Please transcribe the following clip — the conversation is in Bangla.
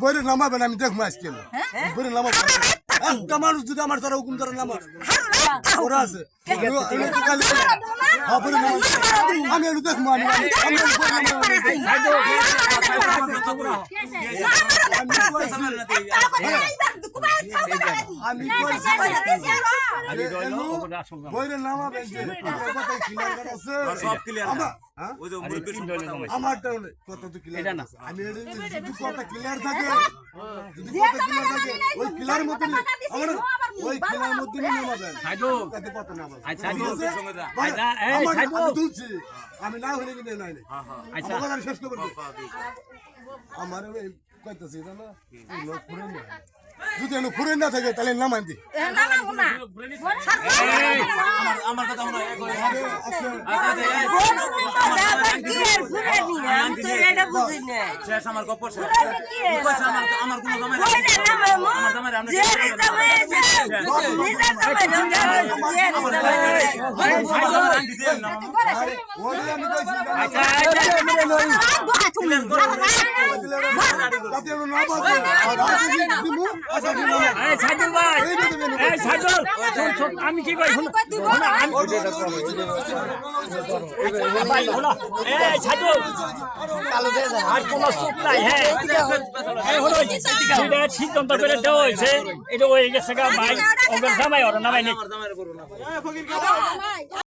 বইরে নামাবেন আমি দেখবো আজকে বইরে নামাবেন একটা মানুষ যদি আমার তারা হুকুম তারা নামা ওরা আছে আমি দেখবো আমি বইরে নামাবেন আমার কত তো ক্লিয়ার আমি যদি কথা ক্লিয়ার থাকে যদি কথা ক্লিয়ার থাকে ওই ক্লিয়ার মতো ওই ক্লিয়ার মতো নামাবেন আমি না হলে কিন্তু নাই শেষ করবো আমার কইতেছি জানো লোক পুরে না যদি এনে পুরে না থাকে তাহলে নামাই দি আমার কথা মনে আমার গপ্প আমার কোনো আমি কি কই আর কোন চোখ নাই হ্যাঁ সিদ্ধান্ত করে দেওয়া হয়েছে এটা হয়ে গেছে ভাই ওদের জামাই ওরা নামাই নেই